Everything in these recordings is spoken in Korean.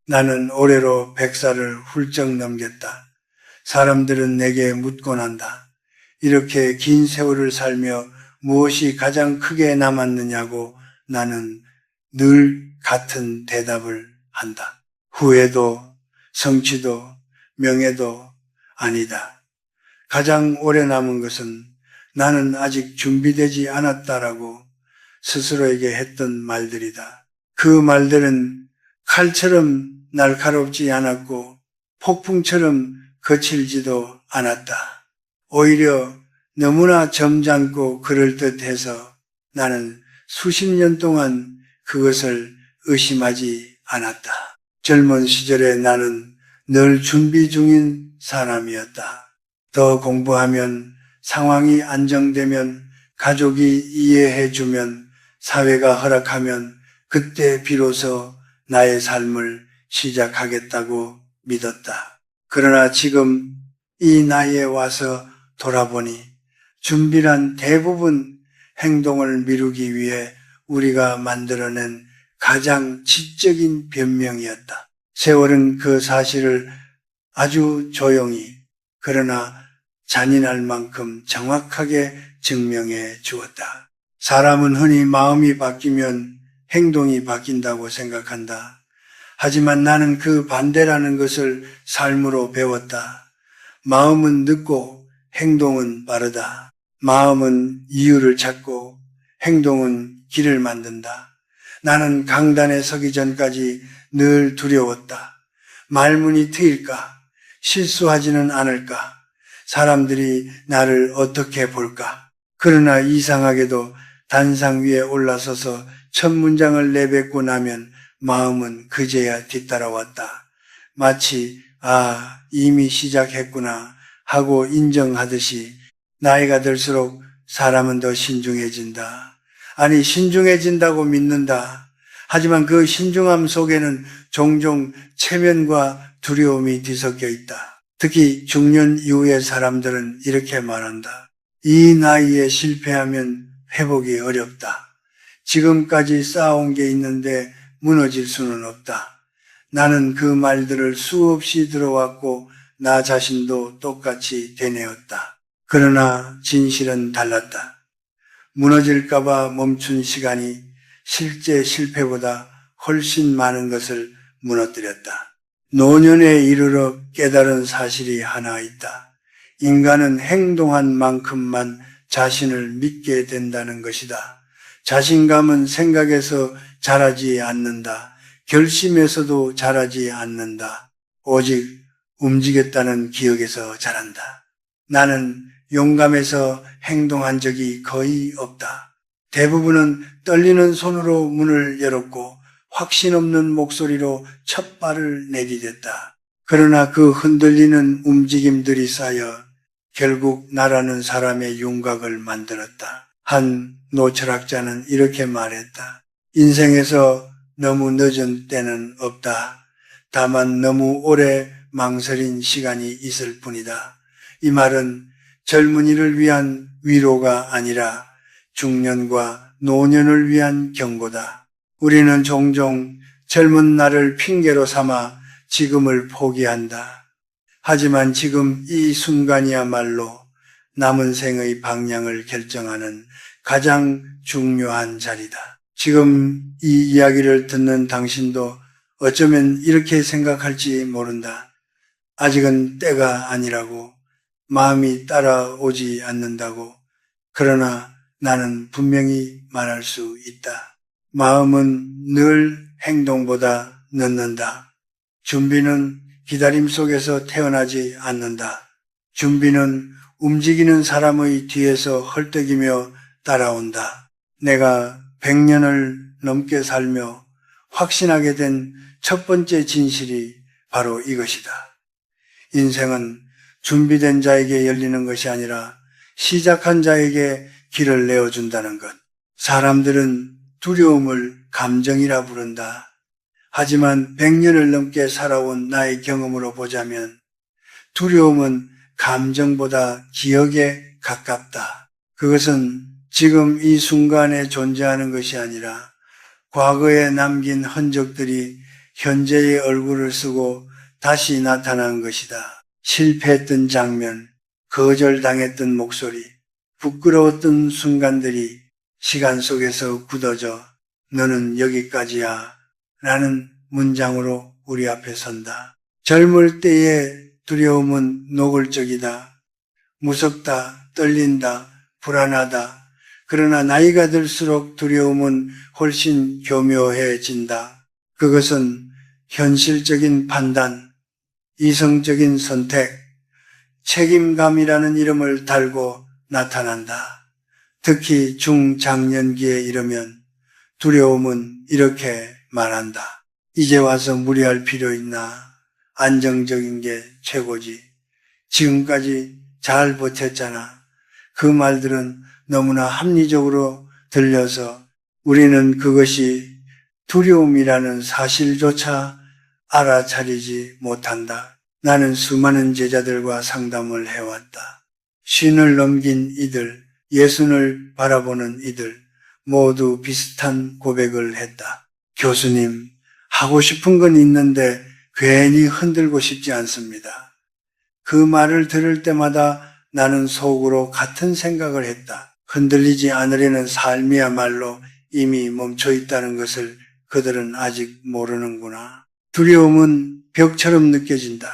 나는 올해로 100살을 훌쩍 넘겼다. 사람들은 내게 묻곤 한다. 이렇게 긴 세월을 살며 무엇이 가장 크게 남았느냐고 나는 늘 같은 대답을 한다. 후회도, 성취도, 명예도 아니다. 가장 오래 남은 것은 나는 아직 준비되지 않았다라고 스스로에게 했던 말들이다. 그 말들은 칼처럼 날카롭지 않았고 폭풍처럼 거칠지도 않았다. 오히려 너무나 점잖고 그럴듯해서 나는 수십 년 동안 그것을 의심하지 않았다. 젊은 시절에 나는 늘 준비 중인 사람이었다. 더 공부하면, 상황이 안정되면, 가족이 이해해주면, 사회가 허락하면 그때 비로소 나의 삶을 시작하겠다고 믿었다. 그러나 지금 이 나이에 와서 돌아보니 준비란 대부분 행동을 미루기 위해 우리가 만들어낸 가장 지적인 변명이었다. 세월은 그 사실을 아주 조용히 그러나 잔인할 만큼 정확하게 증명해 주었다. 사람은 흔히 마음이 바뀌면 행동이 바뀐다고 생각한다. 하지만 나는 그 반대라는 것을 삶으로 배웠다. 마음은 늦고 행동은 빠르다. 마음은 이유를 찾고 행동은 길을 만든다. 나는 강단에 서기 전까지 늘 두려웠다. 말문이 트일까? 실수하지는 않을까? 사람들이 나를 어떻게 볼까? 그러나 이상하게도 단상 위에 올라서서 첫 문장을 내뱉고 나면 마음은 그제야 뒤따라왔다. 마치 이미 시작했구나 하고 인정하듯이 나이가 들수록 사람은 더 신중해진다. 아니, 신중해진다고 믿는다. 하지만 그 신중함 속에는 종종 체면과 두려움이 뒤섞여 있다. 특히 중년 이후의 사람들은 이렇게 말한다. 이 나이에 실패하면 회복이 어렵다. 지금까지 쌓아온 게 있는데 무너질 수는 없다. 나는 그 말들을 수없이 들어왔고 나 자신도 똑같이 되뇌었다. 그러나 진실은 달랐다. 무너질까봐 멈춘 시간이 실제 실패보다 훨씬 많은 것을 무너뜨렸다. 노년에 이르러 깨달은 사실이 하나 있다. 인간은 행동한 만큼만 자신을 믿게 된다는 것이다. 자신감은 생각에서 자라지 않는다. 결심에서도 자라지 않는다. 오직 움직였다는 기억에서 자란다. 나는 용감해서 행동한 적이 거의 없다. 대부분은 떨리는 손으로 문을 열었고 확신 없는 목소리로 첫 발을 내디뎠다. 그러나 그 흔들리는 움직임들이 쌓여 결국 나라는 사람의 윤곽을 만들었다. 한 노철학자는 이렇게 말했다. 인생에서 너무 늦은 때는 없다. 다만 너무 오래 망설인 시간이 있을 뿐이다. 이 말은 젊은이를 위한 위로가 아니라 중년과 노년을 위한 경고다. 우리는 종종 젊은 날을 핑계로 삼아 지금을 포기한다. 하지만 지금 이 순간이야말로 남은 생의 방향을 결정하는 가장 중요한 자리다. 지금 이 이야기를 듣는 당신도 어쩌면 이렇게 생각할지 모른다. 아직은 때가 아니라고, 마음이 따라오지 않는다고. 그러나 나는 분명히 말할 수 있다. 마음은 늘 행동보다 늦는다. 준비는 기다림 속에서 태어나지 않는다. 준비는 움직이는 사람의 뒤에서 헐떡이며 따라온다. 내가 100년을 넘게 살며 확신하게 된 첫 번째 진실이 바로 이것이다. 인생은 준비된 자에게 열리는 것이 아니라 시작한 자에게 길을 내어준다는 것. 사람들은 두려움을 감정이라 부른다. 하지만 100년을 넘게 살아온 나의 경험으로 보자면 두려움은 감정보다 기억에 가깝다. 그것은 지금 이 순간에 존재하는 것이 아니라 과거에 남긴 흔적들이 현재의 얼굴을 쓰고 다시 나타난 것이다. 실패했던 장면, 거절당했던 목소리, 부끄러웠던 순간들이 시간 속에서 굳어져 너는 여기까지야 라는 문장으로 우리 앞에 선다. 젊을 때의 두려움은 노골적이다. 무섭다, 떨린다, 불안하다. 그러나 나이가 들수록 두려움은 훨씬 교묘해진다. 그것은 현실적인 판단, 이성적인 선택, 책임감이라는 이름을 달고 나타난다. 특히 중장년기에 이르면 두려움은 이렇게 말한다. 이제 와서 무리할 필요 있나? 안정적인 게 최고지. 지금까지 잘 버텼잖아. 그 말들은 너무나 합리적으로 들려서 우리는 그것이 두려움이라는 사실조차 알아차리지 못한다. 나는 수많은 제자들과 상담을 해왔다. 쉰을 넘긴 이들, 예순을 바라보는 이들 모두 비슷한 고백을 했다. 교수님, 하고 싶은 건 있는데 괜히 흔들고 싶지 않습니다. 그 말을 들을 때마다 나는 속으로 같은 생각을 했다. 흔들리지 않으려는 삶이야말로 이미 멈춰 있다는 것을 그들은 아직 모르는구나. 두려움은 벽처럼 느껴진다.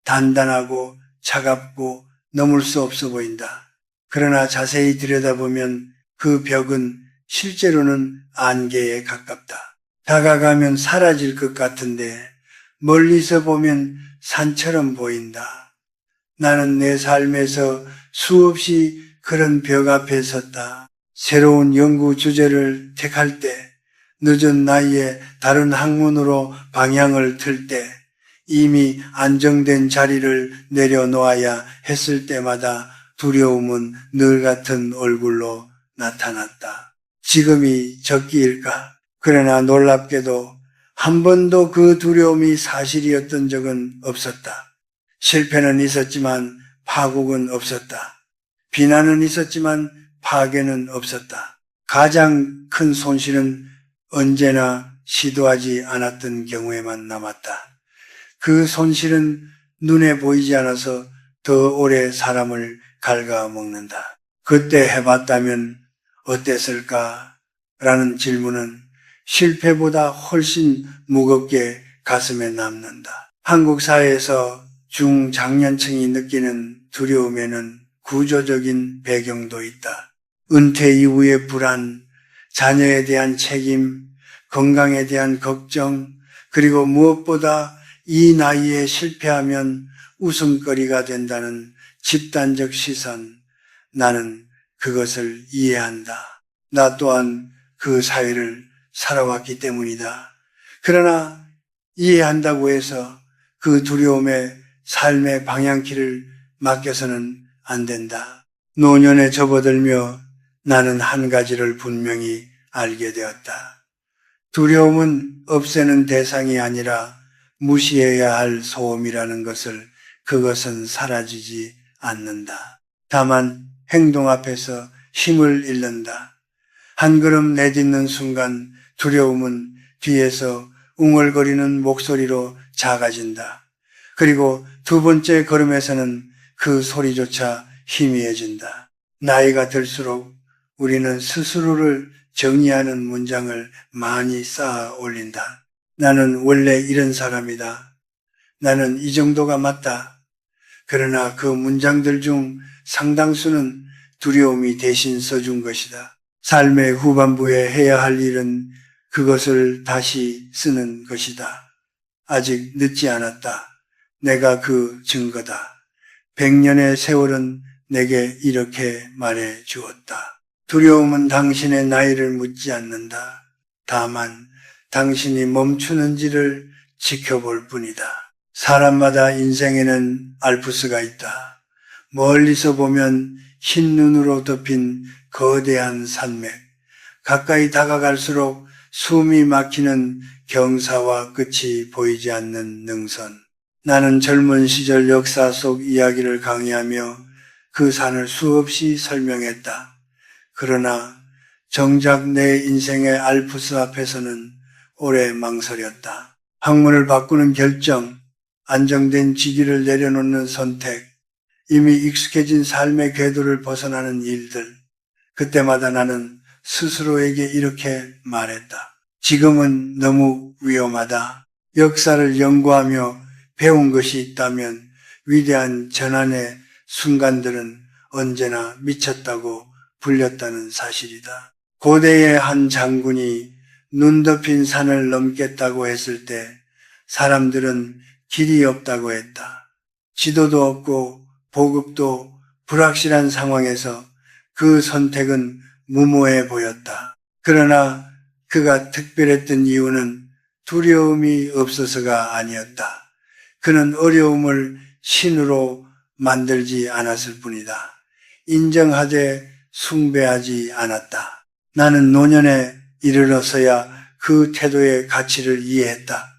단단하고 차갑고 넘을 수 없어 보인다. 그러나 자세히 들여다보면 그 벽은 실제로는 안개에 가깝다. 다가가면 사라질 것 같은데 멀리서 보면 산처럼 보인다. 나는 내 삶에서 수없이 그런 벽 앞에 섰다. 새로운 연구 주제를 택할 때, 늦은 나이에 다른 학문으로 방향을 틀 때, 이미 안정된 자리를 내려놓아야 했을 때마다 두려움은 늘 같은 얼굴로 나타났다. 지금이 적기일까? 그러나 놀랍게도 한 번도 그 두려움이 사실이었던 적은 없었다. 실패는 있었지만 파국은 없었다. 비난은 있었지만 파괴는 없었다. 가장 큰 손실은 언제나 시도하지 않았던 경우에만 남았다. 그 손실은 눈에 보이지 않아서 더 오래 사람을 갉아먹는다. 그때 해봤다면 어땠을까? 라는 질문은 실패보다 훨씬 무겁게 가슴에 남는다. 한국 사회에서 중장년층이 느끼는 두려움에는 구조적인 배경도 있다. 은퇴 이후의 불안, 자녀에 대한 책임, 건강에 대한 걱정, 그리고 무엇보다 이 나이에 실패하면 웃음거리가 된다는 집단적 시선, 나는 그것을 이해한다. 나 또한 그 사회를 살아왔기 때문이다. 그러나 이해한다고 해서 그 두려움에 삶의 방향키를 맡겨서는 안 된다. 노년에 접어들며 나는 한 가지를 분명히 알게 되었다. 두려움은 없애는 대상이 아니라 무시해야 할 소음이라는 것을 그것은 사라지지 않는다. 다만 행동 앞에서 힘을 잃는다. 한 걸음 내딛는 순간 두려움은 뒤에서 웅얼거리는 목소리로 작아진다. 그리고 두 번째 걸음에서는 그 소리조차 희미해진다. 나이가 들수록 우리는 스스로를 정의하는 문장을 많이 쌓아 올린다. 나는 원래 이런 사람이다. 나는 이 정도가 맞다. 그러나 그 문장들 중 상당수는 두려움이 대신 써준 것이다. 삶의 후반부에 해야 할 일은 그것을 다시 쓰는 것이다. 아직 늦지 않았다. 내가 그 증거다. 100년의 세월은 내게 이렇게 말해 주었다. 두려움은 당신의 나이를 묻지 않는다. 다만 당신이 멈추는지를 지켜볼 뿐이다. 사람마다 인생에는 알프스가 있다. 멀리서 보면 흰 눈으로 덮인 거대한 산맥, 가까이 다가갈수록 숨이 막히는 경사와 끝이 보이지 않는 능선. 나는 젊은 시절 역사 속 이야기를 강의하며 그 산을 수없이 설명했다. 그러나 정작 내 인생의 알프스 앞에서는 오래 망설였다. 학문을 바꾸는 결정, 안정된 직위를 내려놓는 선택, 이미 익숙해진 삶의 궤도를 벗어나는 일들. 그때마다 나는 스스로에게 이렇게 말했다. 지금은 너무 위험하다. 역사를 연구하며 배운 것이 있다면 위대한 전환의 순간들은 언제나 미쳤다고 불렸다는 사실이다. 고대의 한 장군이 눈 덮인 산을 넘겠다고 했을 때 사람들은 길이 없다고 했다. 지도도 없고 보급도 불확실한 상황에서 그 선택은 무모해 보였다. 그러나 그가 특별했던 이유는 두려움이 없어서가 아니었다. 그는 어려움을 신으로 만들지 않았을 뿐이다. 인정하되 숭배하지 않았다. 나는 노년에 이르러서야 그 태도의 가치를 이해했다.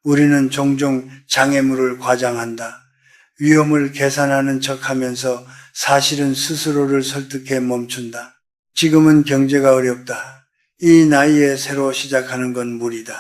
우리는 종종 장애물을 과장한다. 위험을 계산하는 척하면서 사실은 스스로를 설득해 멈춘다. 지금은 경제가 어렵다. 이 나이에 새로 시작하는 건 무리다.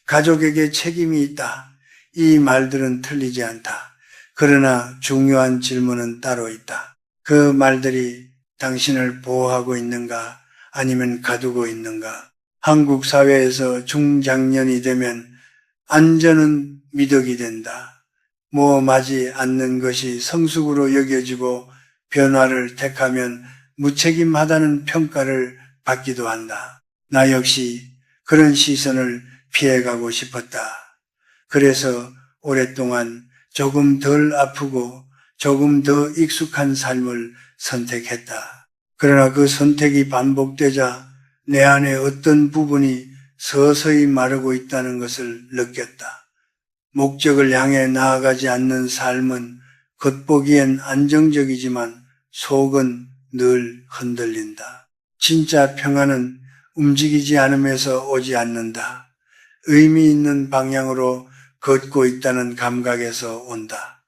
가족에게 책임이 있다. 이 말들은 틀리지 않다. 그러나 중요한 질문은 따로 있다. 그 말들이 당신을 보호하고 있는가 아니면 가두고 있는가? 한국 사회에서 중장년이 되면 안전은 미덕이 된다. 모험하지 않는 것이 성숙으로 여겨지고 변화를 택하면 무책임하다는 평가를 받기도 한다. 나 역시 그런 시선을 피해가고 싶었다. 그래서 오랫동안 조금 덜 아프고 조금 더 익숙한 삶을 선택했다. 그러나 그 선택이 반복되자 내 안에 어떤 부분이 서서히 마르고 있다는 것을 느꼈다. 목적을 향해 나아가지 않는 삶은 겉보기엔 안정적이지만 속은 늘 흔들린다. 진짜 평안은 움직이지 않으면서 오지 않는다. 의미 있는 방향으로 걷고 있다는 감각에서 온다.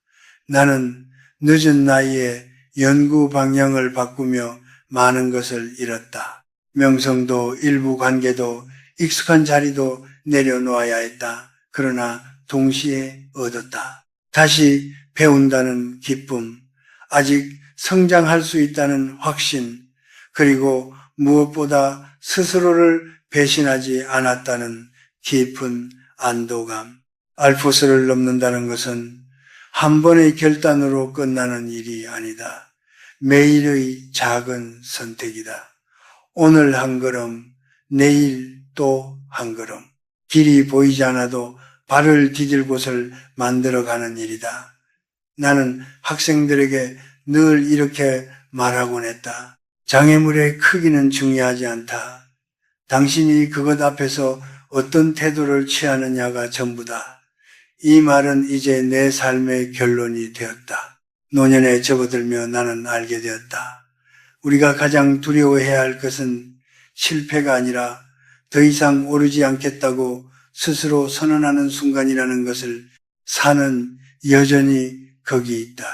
나는 늦은 나이에 연구 방향을 바꾸며 많은 것을 잃었다. 명성도 일부 관계도 익숙한 자리도 내려놓아야 했다. 그러나 동시에 얻었다. 다시 배운다는 기쁨, 아직 성장할 수 있다는 확신, 그리고 무엇보다 스스로를 배신하지 않았다는 깊은 안도감. 알프스를 넘는다는 것은 한 번의 결단으로 끝나는 일이 아니다. 매일의 작은 선택이다. 오늘 한 걸음, 내일 또 한 걸음. 길이 보이지 않아도 발을 디딜 곳을 만들어가는 일이다. 나는 학생들에게 늘 이렇게 말하곤 했다. 장애물의 크기는 중요하지 않다. 당신이 그것 앞에서 어떤 태도를 취하느냐가 전부다. 이 말은 이제 내 삶의 결론이 되었다. 노년에 접어들며 나는 알게 되었다. 우리가 가장 두려워해야 할 것은 실패가 아니라 더 이상 오르지 않겠다고 스스로 선언하는 순간이라는 것을. 산은 여전히 거기 있다.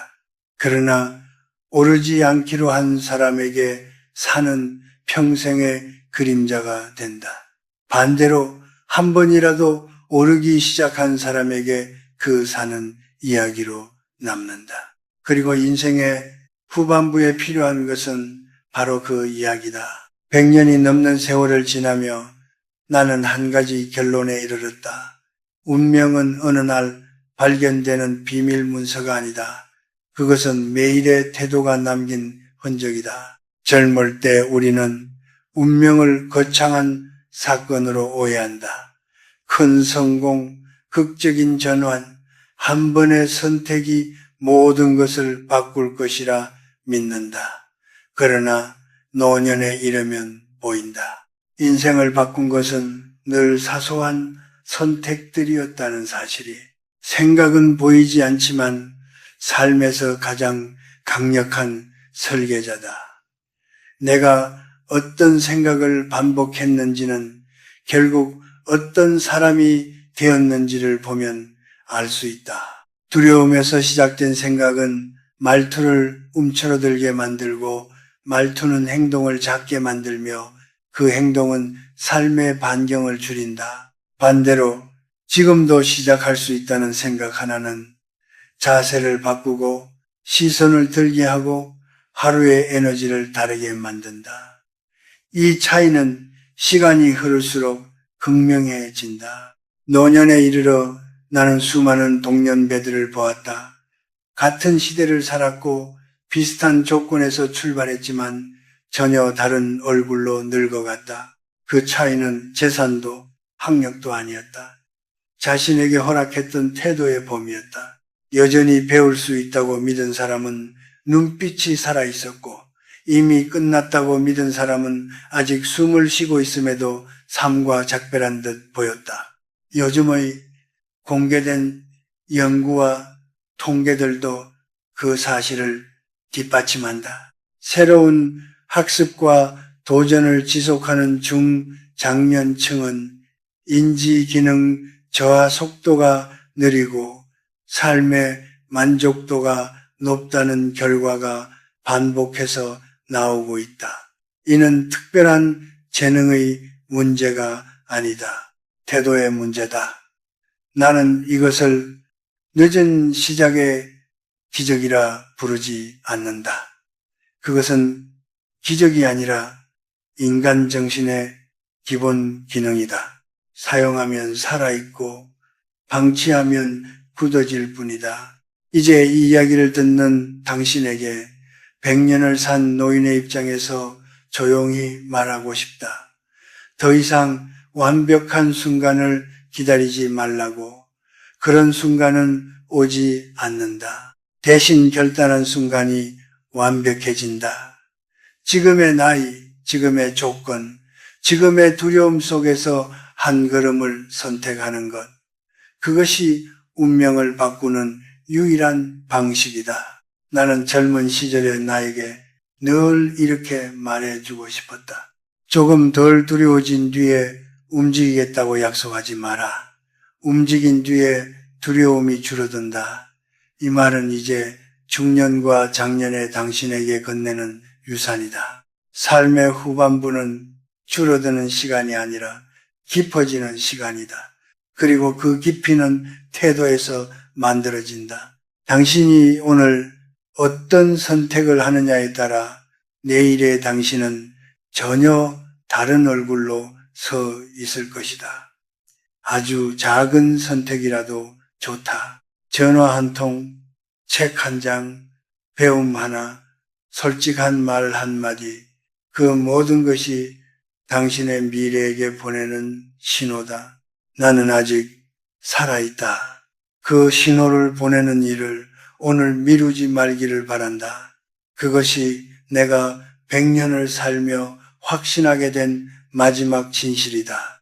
그러나 오르지 않기로 한 사람에게 산은 평생의 그림자가 된다. 반대로 한 번이라도 오르기 시작한 사람에게 그 산은 이야기로 남는다. 그리고 인생의 후반부에 필요한 것은 바로 그 이야기다. 100년이 넘는 세월을 지나며 나는 한 가지 결론에 이르렀다. 운명은 어느 날 발견되는 비밀 문서가 아니다. 그것은 매일의 태도가 남긴 흔적이다. 젊을 때 우리는 운명을 거창한 사건으로 오해한다. 큰 성공, 극적인 전환, 한 번의 선택이 모든 것을 바꿀 것이라 믿는다. 그러나 노년에 이르면 보인다. 인생을 바꾼 것은 늘 사소한 선택들이었다는 사실이. 생각은 보이지 않지만 삶에서 가장 강력한 설계자다. 내가 어떤 생각을 반복했는지는 결국 어떤 사람이 되었는지를 보면 알 수 있다. 두려움에서 시작된 생각은 말투를 움츠러들게 만들고 말투는 행동을 작게 만들며 그 행동은 삶의 반경을 줄인다. 반대로 지금도 시작할 수 있다는 생각 하나는 자세를 바꾸고 시선을 들게 하고 하루의 에너지를 다르게 만든다. 이 차이는 시간이 흐를수록 극명해진다. 노년에 이르러 나는 수많은 동년배들을 보았다. 같은 시대를 살았고 비슷한 조건에서 출발했지만 전혀 다른 얼굴로 늙어갔다. 그 차이는 재산도 학력도 아니었다. 자신에게 허락했던 태도의 범위였다. 여전히 배울 수 있다고 믿은 사람은 눈빛이 살아있었고 이미 끝났다고 믿은 사람은 아직 숨을 쉬고 있음에도 삶과 작별한 듯 보였다. 요즘의 공개된 연구와 통계들도 그 사실을 뒷받침한다. 새로운 학습과 도전을 지속하는 중장년층은 인지기능 저하 속도가 느리고 삶의 만족도가 높다는 결과가 반복해서 나오고 있다. 이는 특별한 재능의 문제가 아니다. 태도의 문제다. 나는 이것을 늦은 시작의 기적이라 부르지 않는다. 그것은 기적이 아니라 인간 정신의 기본 기능이다. 사용하면 살아있고 방치하면 굳어질 뿐이다. 이제 이 이야기를 듣는 당신에게 100년을 산 노인의 입장에서 조용히 말하고 싶다. 더 이상 완벽한 순간을 기다리지 말라고. 그런 순간은 오지 않는다. 대신 결단한 순간이 완벽해진다. 지금의 나이, 지금의 조건, 지금의 두려움 속에서 한 걸음을 선택하는 것. 그것이 운명을 바꾸는 유일한 방식이다. 나는 젊은 시절의 나에게 늘 이렇게 말해주고 싶었다. 조금 덜 두려워진 뒤에 움직이겠다고 약속하지 마라. 움직인 뒤에 두려움이 줄어든다. 이 말은 이제 중년과 장년의 당신에게 건네는 유산이다. 삶의 후반부는 줄어드는 시간이 아니라 깊어지는 시간이다. 그리고 그 깊이는 태도에서 만들어진다. 당신이 오늘 어떤 선택을 하느냐에 따라 내일의 당신은 전혀 다른 얼굴로 서 있을 것이다. 아주 작은 선택이라도 좋다. 전화 한 통, 책 한 장, 배움 하나, 솔직한 말 한마디, 그 모든 것이 당신의 미래에게 보내는 신호다. 나는 아직 살아있다. 그 신호를 보내는 일을 오늘 미루지 말기를 바란다. 그것이 내가 100년을 살며 확신하게 된 마지막 진실이다.